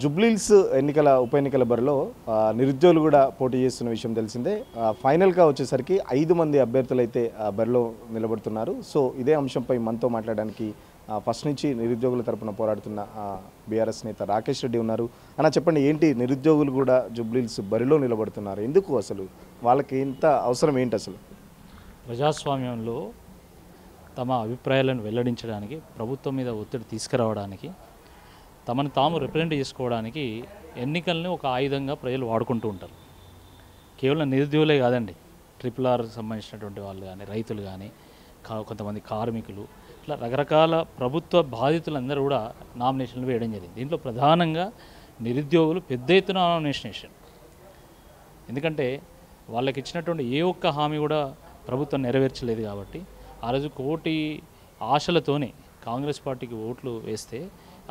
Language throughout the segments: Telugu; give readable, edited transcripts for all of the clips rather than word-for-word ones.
జుబ్లీహిల్స్ ఉప ఎన్నికల బరిలో నిరుద్యోగులు కూడా పోటీ చేస్తున్న విషయం తెలిసిందే. ఫైనల్గా వచ్చేసరికి 5 మంది అభ్యర్థులు అయితే బరిలో నిలబడుతున్నారు. సో ఇదే అంశంపై మనతో మాట్లాడడానికి ఫస్ట్ నుంచి నిరుద్యోగుల తరపున పోరాడుతున్న బీఆర్ఎస్ నేత రాకేష్ రెడ్డి ఉన్నారు. అన్న చెప్పండి, ఏంటి నిరుద్యోగులు కూడా జుబ్లీహిల్స్ బరిలో నిలబడుతున్నారు? ఎందుకు అసలు వాళ్ళకి ఇంత అవసరం ఏంటి? అసలు ప్రజాస్వామ్యంలో తమ అభిప్రాయాలను వెల్లడించడానికి, ప్రభుత్వం మీద ఒత్తిడి తీసుకురావడానికి, తమను తాము రిప్రజెంట్ చేసుకోవడానికి ఎన్నికల్ని ఒక ఆయుధంగా ప్రజలు వాడుకుంటూ ఉంటారు. కేవలం నిరుద్యోగులే కాదండి, RRR సంబంధించినటువంటి వాళ్ళు కానీ, రైతులు కానీ, కొంతమంది కార్మికులు, ఇట్లా రకరకాల ప్రభుత్వ బాధితులందరూ కూడా నామినేషన్లు వేయడం జరిగింది. దీంట్లో ప్రధానంగా నిరుద్యోగులు పెద్ద ఎత్తున నామినేషన్ వేశారు. ఎందుకంటే వాళ్ళకి ఇచ్చినటువంటి ఏ ఒక్క హామీ కూడా ప్రభుత్వం నెరవేర్చలేదు. కాబట్టి ఆ రోజు కోటి ఆశలతోనే కాంగ్రెస్ పార్టీకి ఓట్లు వేస్తే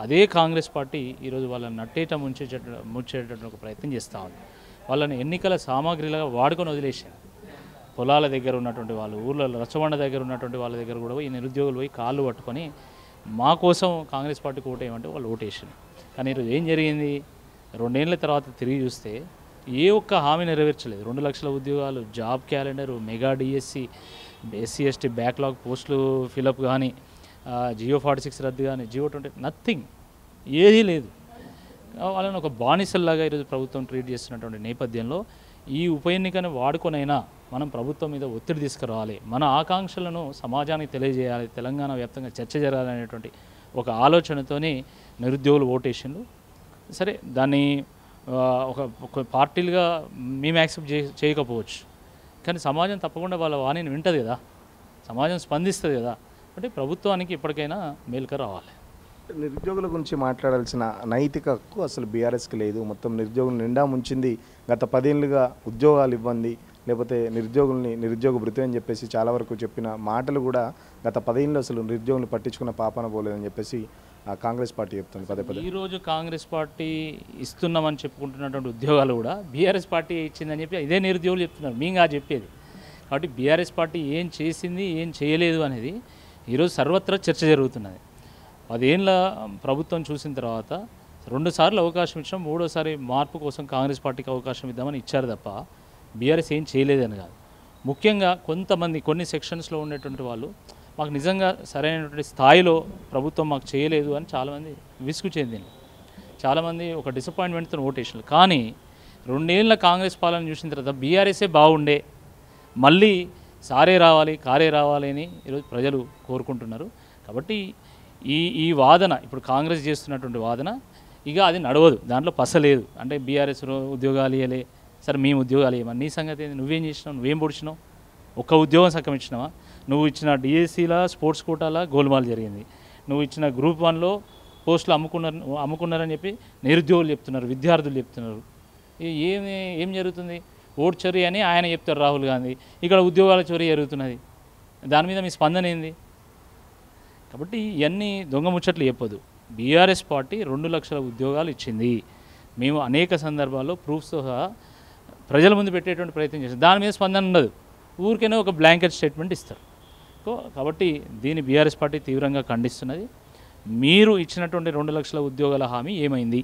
అదే కాంగ్రెస్ పార్టీ ఈరోజు వాళ్ళని నట్టేట ముంచేటటువంటి ఒక ప్రయత్నం చేస్తూ ఉంది. వాళ్ళని ఎన్నికల సామాగ్రిలాగా వాడుకొని వదిలేసారు. పొలాల దగ్గర ఉన్నటువంటి వాళ్ళు, ఊళ్ళో రచ్చబండ దగ్గర ఉన్నటువంటి వాళ్ళ దగ్గర కూడా ఈ నిరుద్యోగులు పోయి కాళ్ళు పట్టుకొని మా కోసం కాంగ్రెస్ పార్టీకి ఓటేయమంటే వాళ్ళు ఓటేసారు. కానీ ఈరోజు ఏం జరిగింది? 2 ఏళ్ల తర్వాత తిరిగి చూస్తే ఏ ఒక్క హామీ నెరవేర్చలేదు. 2 లక్షల ఉద్యోగాలు, job calendar, mega DSC, SC/ST backlog పోస్టులు ఫిలప్ కానీ, జియో 46 రద్దు కానీ, జియో 20 నథింగ్, ఏదీ లేదు. వాళ్ళని ఒక బానిసల్లాగా ఈరోజు ప్రభుత్వం ట్రీట్ చేస్తున్నటువంటి నేపథ్యంలో ఈ ఉప ఎన్నికను వాడుకొనైనా మనం ప్రభుత్వం మీద ఒత్తిడి తీసుకురావాలి, మన ఆకాంక్షలను సమాజానికి తెలియజేయాలి, తెలంగాణ వ్యాప్తంగా చర్చ జరగాలనేటువంటి ఒక ఆలోచనతోనే నిరుద్యోగులు ఓటేషన్లు. సరే, దాన్ని ఒక పార్టీలుగా మేము యాక్సెప్ట్ చేయకపోవచ్చు, కానీ సమాజం తప్పకుండా వాళ్ళ వాణిని వింటుంది కదా, సమాజం స్పందిస్తుంది కదా. అంటే ప్రభుత్వానికి ఇప్పటికైనా మేలుక రావాలి. నిరుద్యోగుల గురించి మాట్లాడాల్సిన నైతిక హక్కు అసలు బీఆర్ఎస్కి లేదు. మొత్తం నిరుద్యోగులు నిండా ముంచింది. గత 10 ఏళ్ళుగా ఉద్యోగాలు ఇవ్వండి, లేకపోతే నిరుద్యోగ భృతి అని చెప్పేసి చాలా వరకు చెప్పిన మాటలు కూడా గత 10 ఏళ్ళు అసలు నిరుద్యోగులు పట్టించుకున్న పాపాన పోలేదని చెప్పేసి కాంగ్రెస్ పార్టీ చెప్తుంది పదే పదే. ఈరోజు కాంగ్రెస్ పార్టీ ఇస్తున్నామని చెప్పుకుంటున్నటువంటి ఉద్యోగాలు కూడా బీఆర్ఎస్ పార్టీ ఇచ్చిందని చెప్పి ఇదే నిరుద్యోగులు చెప్తున్నారు. మేము చెప్పేది కాబట్టి బీఆర్ఎస్ పార్టీ ఏం చేసింది, ఏం చేయలేదు అనేది ఈరోజు సర్వత్రా చర్చ జరుగుతున్నది. 10 ఏళ్ళ ప్రభుత్వం చూసిన తర్వాత 2 సార్లు అవకాశం ఇచ్చాం, 3వసారి మార్పు కోసం కాంగ్రెస్ పార్టీకి అవకాశం ఇద్దామని ఇచ్చారు తప్ప బీఆర్ఎస్ ఏం చేయలేదని కాదు. ముఖ్యంగా కొన్ని సెక్షన్స్లో ఉండేటువంటి వాళ్ళు మాకు నిజంగా సరైనటువంటి స్థాయిలో ప్రభుత్వం మాకు చేయలేదు అని చాలామంది విసుగు చెందింది. చాలామంది ఒక డిసప్పాయింట్మెంట్తో ఓటేషన్లు. కానీ 2 ఏళ్ళ కాంగ్రెస్ పాలన చూసిన తర్వాత బీఆర్ఎస్ఏ బాగుండే, మళ్ళీ సారే రావాలి, కారే రావాలి అని ఈరోజు ప్రజలు కోరుకుంటున్నారు. కాబట్టి ఈ వాదన, ఇప్పుడు కాంగ్రెస్ చేస్తున్నటువంటి వాదన ఇక అది నడవదు, దాంట్లో పసలేదు. అంటే బీఆర్ఎస్ ఉద్యోగాలు ఇవ్వలే, సరే మేము ఉద్యోగాలు ఇవ్వమని, నీ సంగతి ఏంది? నువ్వేం చేసినావు? నువ్వేం పొడిచినావు? ఒక్క ఉద్యోగం సక్కం ఇచ్చినావా? నువ్వు ఇచ్చిన డిఎస్సీల స్పోర్ట్స్ కోటాల గోల్మాల్ జరిగింది. నువ్వు ఇచ్చిన గ్రూప్ 1లో పోస్టులు అమ్ముకున్నారని చెప్పి నిరుద్యోగులు చెప్తున్నారు, విద్యార్థులు చెప్తున్నారు. ఏం జరుగుతుంది? ఓటు చోరీ అని ఆయన చెప్తారు రాహుల్ గాంధీ, ఇక్కడ ఉద్యోగాల చోరీ జరుగుతున్నది. దాని మీద మీ స్పందన ఏంది? కాబట్టి ఇవన్నీ దొంగ ముచ్చట్లు చెప్పదు. బీఆర్ఎస్ పార్టీ 2 లక్షల ఉద్యోగాలు ఇచ్చింది. మేము అనేక సందర్భాల్లో ప్రూఫ్స్తో సహా ప్రజల ముందు పెట్టేటువంటి ప్రయత్నం చేస్తాం. దాని మీద స్పందన ఉండదు, ఊరికైనా ఒక బ్లాంకెట్ స్టేట్మెంట్ ఇస్తారు. కాబట్టి దీన్ని బీఆర్ఎస్ పార్టీ తీవ్రంగా ఖండిస్తున్నది. మీరు ఇచ్చినటువంటి 2 లక్షల ఉద్యోగాల హామీ ఏమైంది?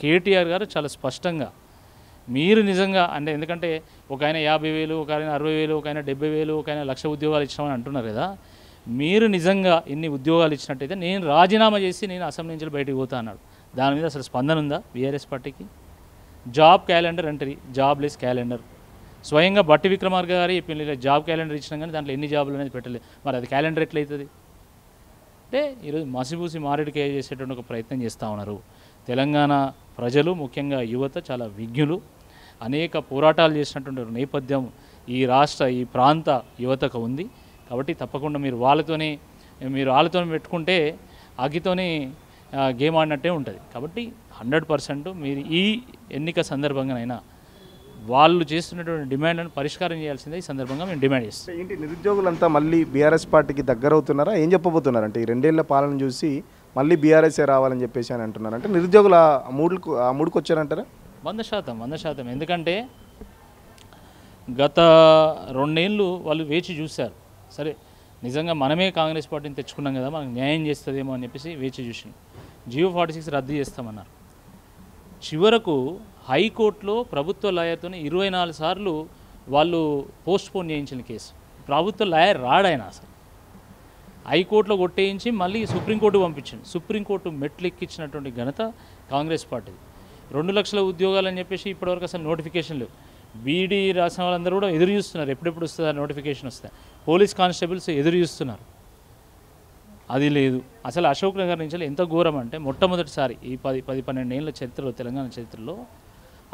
కేటీఆర్ గారు చాలా స్పష్టంగా, మీరు నిజంగా అంటే, ఎందుకంటే ఒక ఆయన 50,000, ఒక ఆయన 60,000, ఒక ఆయన 70,000, ఒక ఆయన 1,00,000 ఉద్యోగాలు ఇచ్చామని అంటున్నారు కదా. మీరు నిజంగా ఇన్ని ఉద్యోగాలు ఇచ్చినట్టయితే నేను రాజీనామా చేసి నేను అసెంబ్లీ నుంచి బయటకు పోతా అన్నాడు. దాని మీద అసలు స్పందన ఉందా బీఆర్ఎస్ పార్టీకి? జాబ్ క్యాలెండర్ అంటారు, జాబ్లెస్ క్యాలెండర్. స్వయంగా బట్టి విక్రమార్క గారు చెప్పింది, జాబ్ క్యాలెండర్ ఇచ్చినా కానీ దాంట్లో ఎన్ని జాబులు అనేది పెట్టలేదు. మరి అది క్యాలెండర్ ఎట్లయితుంది? అంటే ఈరోజు మసిబూసి మారేడుకాయ చేసేటువంటి ఒక ప్రయత్నం చేస్తూ ఉన్నారు. తెలంగాణ ప్రజలు, ముఖ్యంగా యువత చాలా విజ్ఞులు, అనేక పోరాటాలు చేసినటువంటి నేపథ్యం ఈ ప్రాంత యువతకు ఉంది. కాబట్టి తప్పకుండా మీరు వాళ్ళతో పెట్టుకుంటే అగ్గితోనే గేమ్ ఆడినట్టే ఉంటుంది. కాబట్టి 100% మీరు ఈ ఎన్నిక సందర్భంగానైనా వాళ్ళు చేస్తున్నటువంటి డిమాండ్లను పరిష్కారం చేయాల్సిందే ఈ సందర్భంగా మేము డిమాండ్ చేస్తాం. ఏంటి, నిరుద్యోగులంతా మళ్ళీ బీఆర్ఎస్ పార్టీకి దగ్గర అవుతున్నారా? ఏం చెప్పబోతున్నారు? అంటే ఈ 2 ఏళ్ల పాలన చూసి మళ్ళీ బీఆర్ఎస్ఏ రావాలని చెప్పేసి అని అంటున్నారు. అంటే నిరుద్యోగులు ఆ మూడుకు వచ్చారంటారా? 100%. ఎందుకంటే గత 2 ఏళ్ళు వాళ్ళు వేచి చూశారు. సరే, నిజంగా మనమే కాంగ్రెస్ పార్టీని తెచ్చుకున్నాం కదా, మనకు న్యాయం చేస్తుందేమో అని చెప్పేసి వేచి చూసింది. జియో 46 రద్దు చేస్తామన్నారు. చివరకు హైకోర్టులో ప్రభుత్వ లాయర్తో 24 సార్లు వాళ్ళు పోస్ట్పోన్ చేయించిన కేసు. ప్రభుత్వ లాయర్ రాడాయన అసలు. హైకోర్టులో కొట్టేయించి మళ్ళీ సుప్రీంకోర్టు పంపించింది. సుప్రీంకోర్టు మెట్లు ఎక్కించినటువంటి ఘనత కాంగ్రెస్ పార్టీది. 2 లక్షల ఉద్యోగాలు అని చెప్పేసి ఇప్పటివరకు అసలు నోటిఫికేషన్ లేవు. బీడీ రాసిన వాళ్ళందరూ కూడా ఎదురు చూస్తున్నారు, ఎప్పుడెప్పుడు వస్తుందా నోటిఫికేషన్ వస్తాయి. పోలీస్ కానిస్టేబుల్స్ ఎదురు చూస్తున్నారు, అది లేదు. అసలు అశోక్ నగర్ నుంచి ఎంత ఘోరం అంటే మొట్టమొదటిసారి ఈ 10-12 ఏళ్ళ చరిత్రలో, తెలంగాణ చరిత్రలో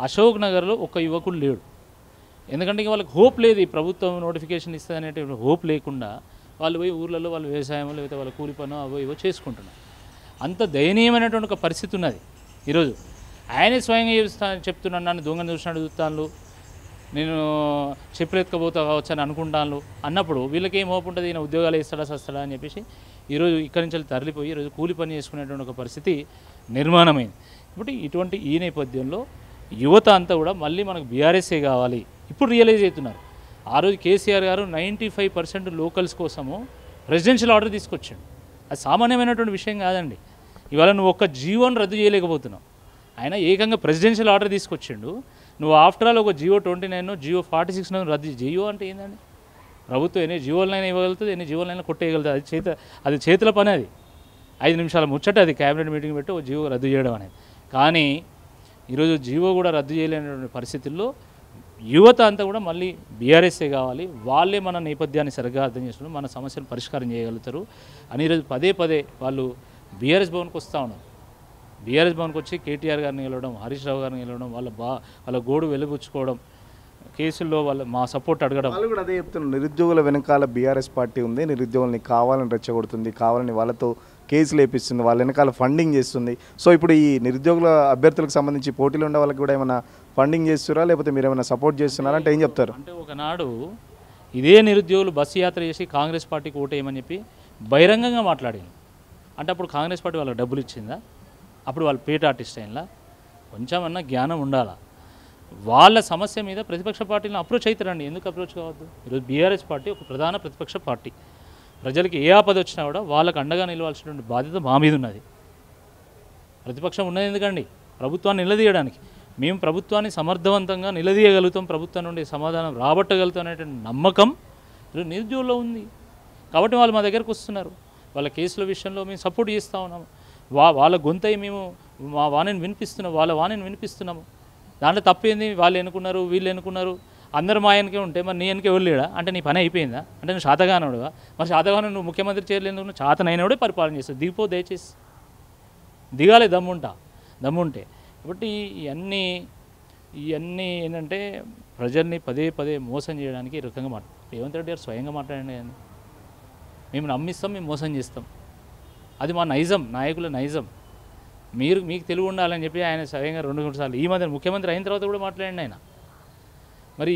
అశోక్ నగర్లో ఒక యువకుడు లేడు. ఎందుకంటే ఇక వాళ్ళకి హోప్ లేదు, ఈ ప్రభుత్వం నోటిఫికేషన్ ఇస్తుంది అనేటువంటి హోప్ లేకుండా వాళ్ళు పోయి ఊర్లలో వాళ్ళు వ్యవసాయం లేకపోతే వాళ్ళ కూలి పనో అవో ఇవో చేసుకుంటున్నారు. అంత దయనీయమైనటువంటి ఒక పరిస్థితి ఉన్నది ఈరోజు. ఆయనే స్వయంగా చెప్తున్నాను, నన్ను దొంగను చూసినట్టు చూస్తాను, నేను చెప్పులు ఎత్తుకపోతా కావచ్చు అని అనుకుంటాను అన్నప్పుడు వీళ్ళకి ఏం హోప్ ఉంటుంది, ఈయన ఉద్యోగాలు ఇస్తాడా సస్తాడా అని చెప్పేసి ఈరోజు ఇక్కడి నుంచి తరలిపోయి ఈరోజు కూలి పని చేసుకునేటువంటి ఒక పరిస్థితి నిర్మాణమైంది. ఇప్పుడు ఇటువంటి ఈ నేపథ్యంలో యువత అంతా కూడా మళ్ళీ మనకు బీఆర్ఎస్ఏ కావాలి ఇప్పుడు రియలైజ్ అవుతున్నారు. ఆ రోజు కేసీఆర్ గారు 95% లోకల్స్ కోసము ప్రెసిడెన్షియల్ ఆర్డర్ తీసుకొచ్చాడు. అది సామాన్యమైనటువంటి విషయం కాదండి. ఇవాళ నువ్వు ఒక్క జీవోని రద్దు చేయలేకపోతున్నావు, ఆయన ఏకంగా ప్రెసిడెన్షియల్ ఆర్డర్ తీసుకొచ్చిండు. నువ్వు ఆఫ్టర్ ఆల్ ఒక జియో 29 జియో 46 రద్దు. జియో అంటే ఏంటండి? ప్రభుత్వం ఎన్ని జీవోలైనా ఇవ్వగలుగుతుంది, ఎన్ని జీవోలైనా కొట్టేయగలుగుతుంది. అది చేతుల పని. అది 5 నిమిషాల ముచ్చట. అది క్యాబినెట్ మీటింగ్ పెట్టి ఒక జీవో రద్దు చేయడం అనేది. కానీ ఈరోజు జీవో కూడా రద్దు చేయలేనటువంటి పరిస్థితుల్లో యువత అంతా కూడా మళ్ళీ బీఆర్ఎస్ఏ కావాలి, వాళ్ళే మన నేపథ్యాన్ని సరిగ్గా అర్థం చేసుకుని మన సమస్యను పరిష్కారం చేయగలుగుతారు అని ఈరోజు పదే వాళ్ళు బీఆర్ఎస్ భవన్కి వస్తూ ఉన్నారు. బీఆర్ఎస్ భవన్కి వచ్చి కేటీఆర్ గారిని గెలవడం, హరీష్ రావు గారిని గెలవడం, వాళ్ళ గోడు వెలుగుచ్చుకోవడం, కేసుల్లో మా సపోర్ట్ అడగడం. వాళ్ళు కూడా అదే చెప్తున్నారు, నిరుద్యోగుల వెనకాల బీఆర్ఎస్ పార్టీ ఉంది, నిరుద్యోగుల్ని కావాలని రెచ్చగొడుతుంది, కావాలని వాళ్ళతో కేసులు వేపిస్తుంది, వాళ్ళ వెనకాల ఫండింగ్ చేస్తుంది. సో ఇప్పుడు ఈ నిరుద్యోగుల అభ్యర్థులకు సంబంధించి పోటీలు ఉండే వాళ్ళకి కూడా ఏమైనా ఫండింగ్ చేస్తున్నారా, లేకపోతే మీరు ఏమైనా సపోర్ట్ చేస్తున్నారా అంటే ఏం చెప్తారు? అంటే ఒకనాడు ఇదే నిరుద్యోగులు బస్సు యాత్ర చేసి కాంగ్రెస్ పార్టీకి ఓటేయమని చెప్పి బహిరంగంగా మాట్లాడింది. అంటే అప్పుడు కాంగ్రెస్ పార్టీ వాళ్ళకి డబ్బులు ఇచ్చిందా? అప్పుడు వాళ్ళు పేట ఆర్టిస్ట్ అయినలా? కొంచెమన్నా జ్ఞానం ఉండాలా. వాళ్ళ సమస్య మీద ప్రతిపక్ష పార్టీలను అప్రోచ్ అవుతారండి. ఎందుకు అప్రోచ్ కావద్దు? ఈరోజు బీఆర్ఎస్ పార్టీ ఒక ప్రధాన ప్రతిపక్ష పార్టీ. ప్రజలకి ఏ ఆపద వచ్చినా కూడా వాళ్ళకు అండగా నిలవాల్సినటువంటి బాధ్యత మా మీద ఉన్నది. ప్రతిపక్షం ఉన్నది ఎందుకండి? ప్రభుత్వాన్ని నిలదీయడానికి. మేము ప్రభుత్వాన్ని సమర్థవంతంగా నిలదీయగలుగుతాం, ప్రభుత్వం నుండి సమాధానం రాబట్టగలుగుతాం అనేటువంటి నమ్మకం నిరుద్యోగుల్లో ఉంది. కాబట్టి వాళ్ళు మా దగ్గరకు వస్తున్నారు. వాళ్ళ కేసుల విషయంలో మేము సపోర్ట్ చేస్తూ ఉన్నాము. వాళ్ళ గొంతై మేము మా వాణిని వినిపిస్తున్నాం, వాళ్ళ వాణిని వినిపిస్తున్నాము. దాంట్లో తప్పేంది? వాళ్ళు ఎన్నుకున్నారు, వీళ్ళు ఎన్నుకున్నారు, అందరు మా వెనకే ఉంటే మరి నీ వెనకే వెళ్ళాడా? అంటే నీ పని అయిపోయిందా? అంటే నువ్వు శాతగానోడుగా? మరి శాతగాను నువ్వు ముఖ్యమంత్రి చేయలేదు, నువ్వు చాతనైనోడే పరిపాలన చేస్తావు. దిగిపో, దయచేసి దిగాలి దమ్ముంటే. కాబట్టి ఇవన్నీ ఏంటంటే ప్రజల్ని పదే పదే మోసం చేయడానికి ఈ రకంగా రేవంత్ రెడ్డి గారు స్వయంగా మాట్లాడండి కానీ మేము నమ్మిస్తాం, మేము మోసం చేస్తాం. అది మా నైజం, నాయకుల నైజం. మీకు తెలివి ఉండాలని చెప్పి ఆయన స్వయంగా 2-3 సార్లు ఈ మధ్య ముఖ్యమంత్రి అయిన తర్వాత కూడా మాట్లాడండి ఆయన. మరి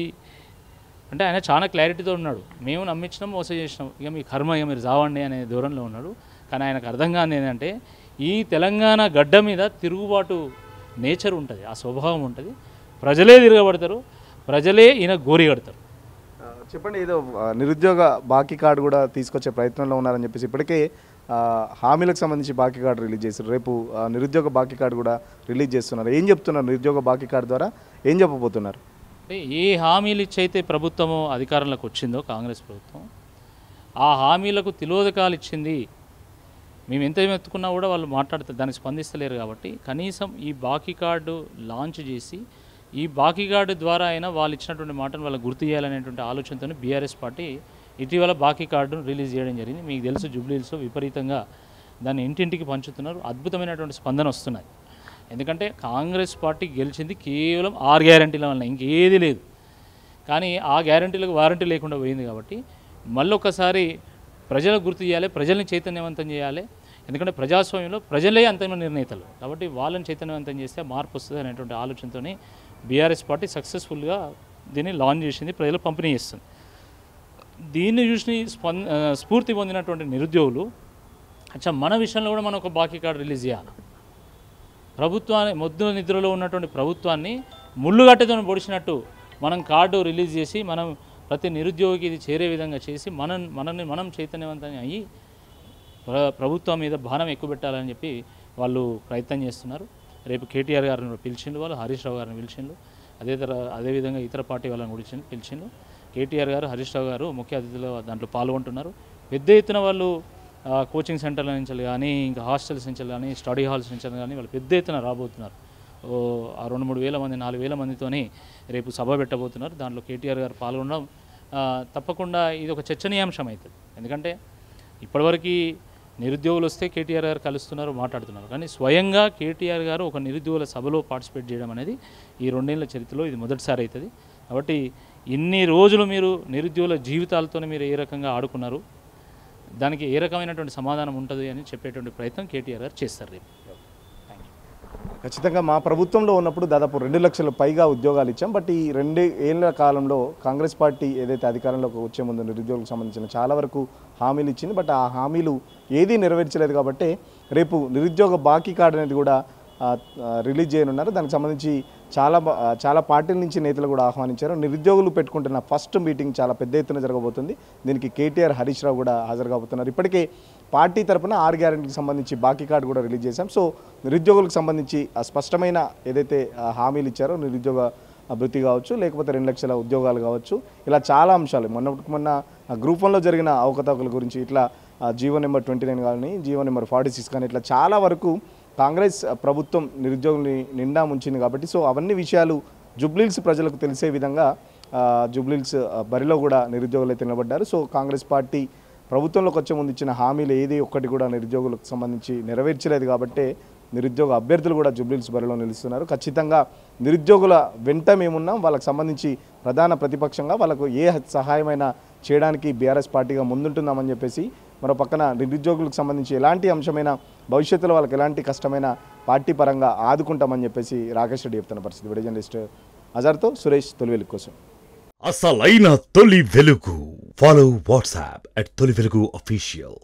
అంటే ఆయన చాలా క్లారిటీతో ఉన్నాడు. మేము నమ్మించినాం, మోసం చేసినాం, ఇక మీ కర్మ, ఇక మీరు జావండి అనే దూరంలో ఉన్నాడు. కానీ ఆయనకు అర్థం కాని ఏంటంటే ఈ తెలంగాణ గడ్డ మీద తిరుగుబాటు నేచర్ ఉంటుంది, ఆ స్వభావం ఉంటుంది. ప్రజలే తిరగబడతారు, ప్రజలే ఈయన గోరి కడతారు. చెప్పండి, ఏదో నిరుద్యోగ బాకీ కార్డు కూడా తీసుకొచ్చే ప్రయత్నంలో ఉన్నారని చెప్పేసి ఇప్పటికే హామీలకు సంబంధించి బాకీ కార్డు రిలీజ్ చేశారు. రేపు నిరుద్యోగ బాకీ కార్డు కూడా రిలీజ్ చేస్తున్నారు. ఏం చెప్తున్నారు? నిరుద్యోగ బాకీ కార్డు ద్వారా ఏం చెప్పబోతున్నారు? అంటే ఏ హామీలు ఇచ్చైతే ప్రభుత్వము అధికారంలోకి వచ్చిందో కాంగ్రెస్ ప్రభుత్వం, ఆ హామీలకు తిలోదకాలు ఇచ్చింది. మేము ఎంత ఎత్తుకున్నా కూడా వాళ్ళు మాట్లాడుతారు, దానికి స్పందిస్తలేరు. కాబట్టి కనీసం ఈ బాకీ కార్డు లాంచ్ చేసి ఈ బాకీ కార్డు ద్వారా అయినా వాళ్ళు ఇచ్చినటువంటి మాటను వాళ్ళకి గుర్తు చేయాలనేటువంటి ఆలోచనతో బీఆర్ఎస్ పార్టీ ఇటీవల బాకీ కార్డును రిలీజ్ చేయడం జరిగింది. మీకు తెలుసు, జూబ్లీహిల్స్లో విపరీతంగా దాన్ని ఇంటింటికి పంచుతున్నారు. అద్భుతమైనటువంటి స్పందన వస్తున్నది. ఎందుకంటే కాంగ్రెస్ పార్టీ గెలిచింది కేవలం 6 గ్యారంటీల వల్ల, ఇంకేది లేదు. కానీ ఆ గ్యారంటీలకు వారంటీ లేకుండా పోయింది. కాబట్టి మళ్ళొకసారి ప్రజలకు గుర్తు చేయాలి, ప్రజల్ని చైతన్యవంతం చేయాలి. ఎందుకంటే ప్రజాస్వామ్యంలో ప్రజలే అంతిమ నిర్ణేతలు. కాబట్టి వాళ్ళని చైతన్యవంతం చేస్తే మార్పు వస్తుంది అనేటువంటి ఆలోచనతోనే బీఆర్ఎస్ పార్టీ సక్సెస్ఫుల్గా దీన్ని లాంచ్ చేసింది, ప్రజలకు పంపిణీ చేస్తుంది. దీన్ని చూసి స్ఫూర్తి పొందినటువంటి నిరుద్యోగులు మన విషయంలో కూడా మనం ఒక బాకీ కార్డు రిలీజ్ చేయాలి. ప్రభుత్వాన్ని మొద్దు నిద్రలో ఉన్నటువంటి ప్రభుత్వాన్ని ముళ్ళుగట్టెతో పొడిచినట్టు మనం కార్డు రిలీజ్ చేసి మనం ప్రతి నిరుద్యోగికి ఇది చేరే విధంగా చేసి మనల్ని మనం చైతన్యవంతం అయ్యి ప్రభుత్వం మీద భారం ఎక్కువ పెట్టాలని చెప్పి వాళ్ళు ప్రయత్నం చేస్తున్నారు. రేపు కేటీఆర్ గారిని పిలిచిండు, వాళ్ళు హరీష్ రావు గారిని పిలిచిండు, అదేవిధంగా ఇతర పార్టీ వాళ్ళని కూడా పిలిచిండు. కేటీఆర్ గారు, హరీష్ రావు గారు ముఖ్య అతిథులు దాంట్లో పాల్గొంటున్నారు. పెద్ద ఎత్తున వాళ్ళు కోచింగ్ సెంటర్ల నుంచి కానీ, ఇంకా హాస్టల్స్ నుంచి కానీ, స్టడీ హాల్స్ నుంచి కానీ వాళ్ళు పెద్ద ఎత్తున రాబోతున్నారు. ఆ 2-3 వేల మంది 4 వేల మందితోని రేపు సభ పెట్టబోతున్నారు. దాంట్లో కేటీఆర్ గారు పాల్గొనడం తప్పకుండా ఇది ఒక చర్చనీయాంశం అవుతుంది. ఎందుకంటే ఇప్పటివరకు నిరుద్యోగులు వస్తే కేటీఆర్ గారు కలుస్తున్నారు, మాట్లాడుతున్నారు. కానీ స్వయంగా కేటీఆర్ గారు ఒక నిరుద్యోగుల సభలో పార్టిసిపేట్ చేయడం అనేది ఈ 2 ఏళ్ల చరిత్రలో ఇది మొదటిసారి అవుతుంది. కాబట్టి ఇన్ని రోజులు మీరు నిరుద్యోగుల జీవితాలతోనే మీరు ఏ రకంగా ఆడుకున్నారు, దానికి ఏ రకమైనటువంటి సమాధానం ఉంటుంది అని చెప్పేటువంటి ప్రయత్నం కేటీఆర్ గారు చేస్తారు రేపు. ఖచ్చితంగా మా ప్రభుత్వంలో ఉన్నప్పుడు దాదాపు 2 లక్షల పైగా ఉద్యోగాలు ఇచ్చాం. బట్ ఈ 2 ఏళ్ల కాలంలో కాంగ్రెస్ పార్టీ ఏదైతే అధికారంలోకి వచ్చే ముందు నిరుద్యోగులకు సంబంధించిన చాలా వరకు హామీలు ఇచ్చింది. బట్ ఆ హామీలు ఏదీ నెరవేర్చలేదు. కాబట్టి రేపు నిరుద్యోగ బాకీ కార్డు అనేది కూడా రిలీజ్ చేయనున్నారు. దానికి సంబంధించి చాలా పార్టీల నుంచి నేతలు కూడా ఆహ్వానించారు. నిరుద్యోగులు పెట్టుకుంటున్న ఫస్ట్ మీటింగ్ చాలా పెద్ద ఎత్తున జరగబోతుంది. దీనికి కేటీఆర్, హరీష్ రావు కూడా హాజరు కాబోతున్నారు. ఇప్పటికే పార్టీ తరఫున 6 గ్యారెంటీకి సంబంధించి బాకీ కార్డు కూడా రిలీజ్ చేశాం. సో నిరుద్యోగులకు సంబంధించి స్పష్టమైన ఏదైతే హామీలు ఇచ్చారో, నిరుద్యోగ భృతి కావచ్చు, లేకపోతే 2 లక్షల ఉద్యోగాలు కావచ్చు, ఇలా చాలా అంశాలు మొన్న గ్రూప్ 1లో జరిగిన అవకతవకల గురించి, ఇట్లా జీవో నెంబర్ 29 కానీ, జీవో నెంబర్ 46 కానీ, ఇట్లా చాలా వరకు కాంగ్రెస్ ప్రభుత్వం నిరుద్యోగుల్ని నిండా ముంచింది. కాబట్టి సో అవన్నీ విషయాలు జూబ్లీహిల్స్ ప్రజలకు తెలిసే విధంగా జూబ్లీహిల్స్ బరిలో కూడా నిరుద్యోగులు అయితే నిలబడ్డారు. సో కాంగ్రెస్ పార్టీ ప్రభుత్వంలోకి వచ్చే ముందు ఇచ్చిన హామీలు ఏది ఒక్కటి కూడా నిరుద్యోగులకు సంబంధించి నెరవేర్చలేదు. కాబట్టి నిరుద్యోగ అభ్యర్థులు కూడా జూబ్లీహిల్స్ బరిలో నిలుస్తున్నారు. ఖచ్చితంగా నిరుద్యోగుల వెంట మేమున్నాం. వాళ్ళకి సంబంధించి ప్రధాన ప్రతిపక్షంగా వాళ్ళకు ఏ సహాయమైనా చేయడానికి బీఆర్ఎస్ పార్టీగా ముందుంటున్నామని చెప్పేసి, మరో పక్కన నిరుద్యోగులకు సంబంధించి ఎలాంటి అంశమైన భవిష్యత్తులో వాళ్ళకి ఎలాంటి కష్టమైన పార్టీ పరంగా ఆదుకుంటామని చెప్పేసి రాకేష్ రెడ్డి చెప్తున్న పరిస్థితి. వీడియో జర్నలిస్ట్ అజర్తో సురేష్, తొలి వెలుగు కోసం. అసలైన తొలి వెలుగు. ఫాలో వాట్సాప్ @తొలి వెలుగు official.